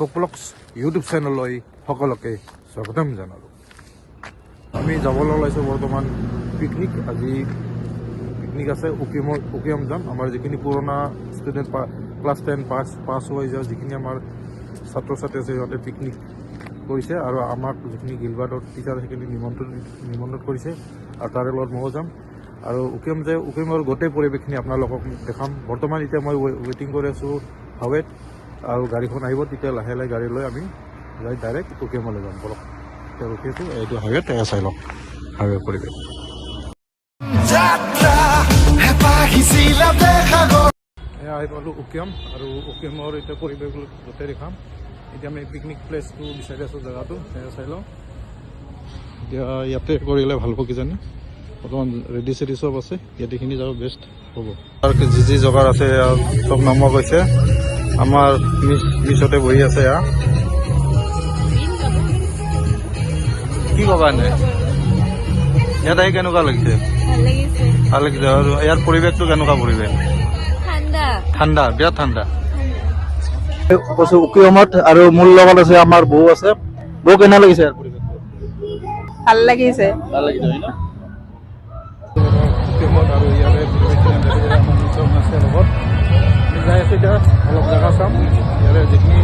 Dipak blogs YouTube চেনেললৈ সকলোকে স্বাগতম জনালোঁ। আমি যাবলৈ ওলাইছোঁ বৰ্তমান পিকনিক। আজি পিকনিক আছে উকিয়াম যাম। আমাৰ যিখিনি পুৰণা ষ্টুডেণ্ট ক্লাছ 10 পাছ হৈ যোৱা যিখিনি আমাৰ ছাত্ৰ ছাত্ৰী আছে সিহঁতে পিকনিক কৰিছে আৰু আমাক যিখিনি গিলবাৰ্টৰ টিচাৰ সেইখিনি নিমন্ত্ৰণ কৰিছে আৰু তাৰে লগত ময়ো যাম। আৰু উকিয়ামৰ গোটেই পৰিৱেশখিনি আপোনালোকক দেখাম। বৰ্তমান এতিয়া মই ৱেইটিং কৰি আছোঁ হাৱেত, আৰু গাড়ীখন আহিব, তেতিয়া লাহে লাহে গাড়ী লৈ আমি যাই ডাইৰেক্ট উকিয়ামলৈ যাম। বলক এতিয়া ৰখি আছোঁ, এইটো হাৱেত চাই লওক হাৱে পৰিৱেশ। এয়া আহি পালোঁ উকিয়াম, আৰু উকিয়ামৰ এতিয়া পৰিৱেশ গোটেই দেখাম। এতিয়া আমি পিকনিক প্লেচটো বিচাৰি আছোঁ, জেগাটো সেয়া চাই লওঁ। এতিয়া ইয়াতে কৰিলে ভাল হ'ব কিজানি। বৰ্তমান ৰেডি চেডি চব আছে, ইয়াতেখিনি যাব বেষ্ট হ'ব। আৰু যি জেগাৰ আছে চব নামোৱা গৈছে। আমাৰ মিছতে বহি আছে। কি ক'বা এনে ইয়াত আহি কেনেকুৱা লাগিছে? ভাল লাগিছে। আৰু ইয়াৰ পৰিৱেশটো কেনেকুৱা পৰিৱেশ? ঠাণ্ডা, বিৰাট ঠাণ্ডা। উকিয়ামত আৰু মোৰ লগত আছে আমাৰ বৌ আছে। বৌ কেনে লাগিছে ইয়াৰ পৰিৱেশটো? ভাল লাগিছে। ভাল লাগিছে হয় ন? উকিয়ামত আৰু ইয়াৰে পৰিৱেশখিনি আমাৰ নিজৰ আছে লগত যাই আছে। এতিয়া অলপ জেগা চাম, ইয়াৰে যিখিনি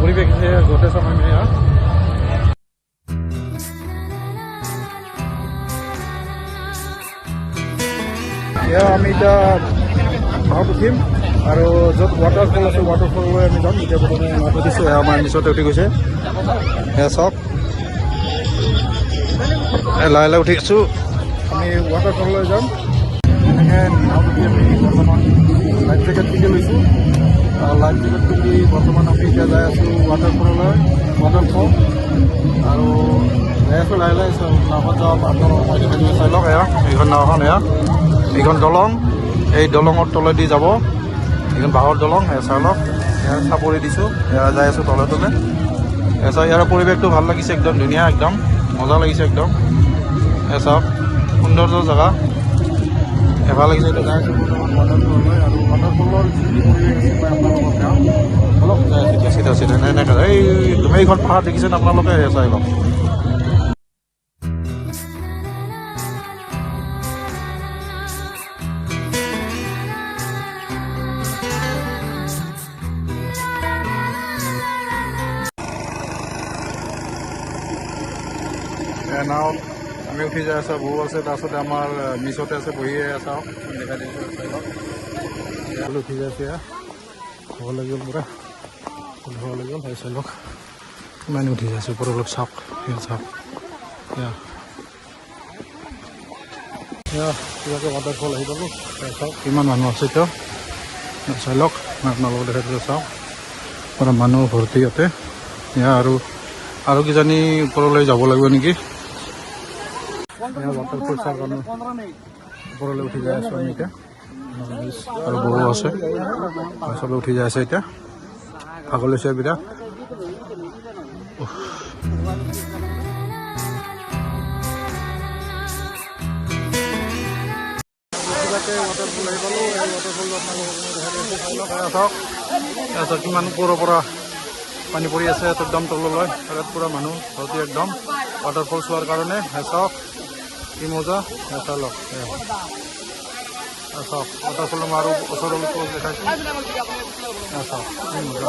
পৰিৱেশ আছে গোটেই চাম আমি। আমি এতিয়া নাৱত উঠিম আৰু য'ত ৱাটাৰফল আছে ৱাটাৰফললৈ আমি যাম। এতিয়া বৰ্তমান নাৱত উঠিছোঁ, আমাৰ নিচতে উঠি গৈছে। সেয়া চাওক, লাহে লাহে উঠি আছোঁ। আমি ৱাটাৰফললৈ যাম। এনেকৈ নাৱত উঠি আমি বৰ্তমান লাইফ জেকেট পিন্ধি লৈছোঁ। লাইফ জেকেট পিন্ধি বৰ্তমান আমি এতিয়া যাই আছোঁ ৱাটাৰফল। আৰু যাই আছোঁ লাহে লাহে নাৱত যাম। আপোনালোকক মই দেখাই চাই লওক, এইখন নাওখন এইখন দলং, এই দলঙৰ তলেদি যাব। এইখন বাঁহৰ দলং, চাই লওক। চাপৰি দিছোঁ, যাই আছোঁ তলে তলে। ইয়াৰ পৰিৱেশটো ভাল লাগিছে, একদম ধুনীয়া, একদম মজা লাগিছে একদম। চাওক সৌন্দৰ্য জেগা, ভাল লাগিছে। এতিয়া যাই আছোঁ ৱাটাৰফললৈ, আৰু ৱাটাৰফলৰ যিখিনি পৰিৱেশ আছে মই আপোনালোকক যাওঁ। অলপ যাই আছোঁ এতিয়া চিধা চিধা এনেকৈ। এই তুমি এইখন পাহাৰ দেখিছেনে আপোনালোকে? চাই লওক। নাও আমি উঠি যাই আছোঁ, বৌ আছে, তাৰপিছতে আমাৰ মিছতে আছে বহি চাওক দেখাই দিছোঁ। উঠি যাই আছোঁ, হ'ব লাগি গ'ল পূৰা হ'ব লাগি গ'ল। চাই লওক ইমান উঠি যাই আছোঁ, ওপৰত অলপ চাওক চাওক। কিবাকৈ ৱাটাৰফল আহি পালোঁ। চাওক কিমান মানুহ আছে এতিয়া, চাই লওক। মই আপোনালোকক দেখাই দিলোঁ, চাওক পূৰা মানুহ ভৰ্তি ইয়াতে। আৰু কিজানি ওপৰলৈ যাব লাগিব নেকি। ৱাটাৰফল চাৰ কাৰণে ওপৰলৈ উঠি যাই আছোঁ আমি এতিয়া, আৰু বৌ আছে চবে উঠি যাই আছে এতিয়া। ভাগৰ লৈছে বিৰাট। ৱাটাৰফল আহি পালোঁ। এই ৱাটাৰফলটো আপোনালোকক দেখাই দিছোঁ, চাই লওক। চাওক কিমান ওপৰৰ পৰা পানী পৰি আছে একদম তললৈ। ইয়াত পূৰা মানুহ ভৰ্তি একদম ৱাটাৰফল চোৱাৰ কাৰণে। চাওক কি মজা, চাই লওক। চাওক ৱাটাৰফল মই আৰু ওচৰৰ দেখাইছোঁ। চাওক কি মজা,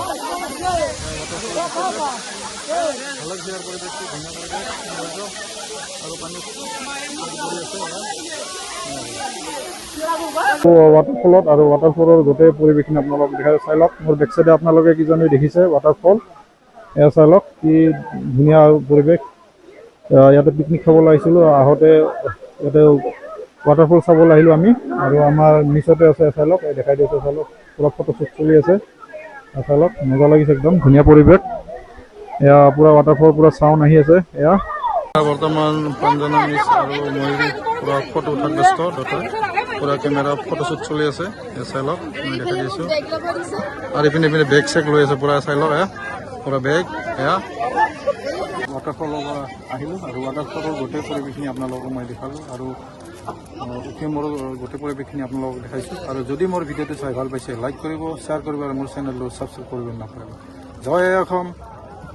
ভাল লাগিছে ইয়াৰ পৰিৱেশটো, ধুনীয়া পৰিৱেশ আৰু পানী পৰি আছে ৱাটাৰফলত। আৰু ৱাটাৰফলৰ গোটেই পৰিৱেশখিনি আপোনালোকক দেখাই চাই লওক। মোৰ বেক চাইডে আপোনালোকে কিজানি দেখিছে ৱাটাৰফল। চাই লওক কি ধুনীয়া পৰিৱেশ। ইয়াতে পিকনিক খাবলৈ আহিছিলোঁ, আহোঁতে ইয়াতে ৱাটাৰফল চাবলৈ আহিলোঁ আমি। আৰু আমাৰ নিচতে আছে, চাই লওক, দেখাই দিছোঁ, চাই লওক পূৰা ফটোশ্বুট চলি আছে। চাই লওক মজা লাগিছে, একদম ধুনীয়া পৰিৱেশ। পূৰা ৱাটাৰফল পূৰা চাউণ্ড আহি আছে। বৰ্তমান পাঞ্জানা মিছ আৰু ময়ূৰী পূৰা ফটো উঠাত ব্যস্ত দুটা, পূৰা কেমেৰা ফটোশ্বুট চলি আছে। চাই লওক মই দেখাই দিছোঁ। আৰু ইপিনে বেগ চেগ লৈ আছে পূৰা, চাই লওক পূৰা বেগ। ৱাটাৰফলৰ পৰা আহিলোঁ, আৰু ৱাটাৰফলৰ গোটেই পৰিৱেশখিনি আপোনালোকক মই দেখালোঁ, আৰু উকিয়ামৰ গোটেই পৰিৱেশখিনি আপোনালোকক দেখাইছোঁ। আৰু যদি মোৰ ভিডিঅ'টো চাই ভাল পাইছে, লাইক কৰিব, শ্বেয়াৰ কৰিব, আৰু মোৰ চেনেলটো ছাবস্ক্ৰাইব কৰিব নাপাহৰিব। জয় অসম,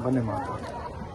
বন্দে মাতৰম।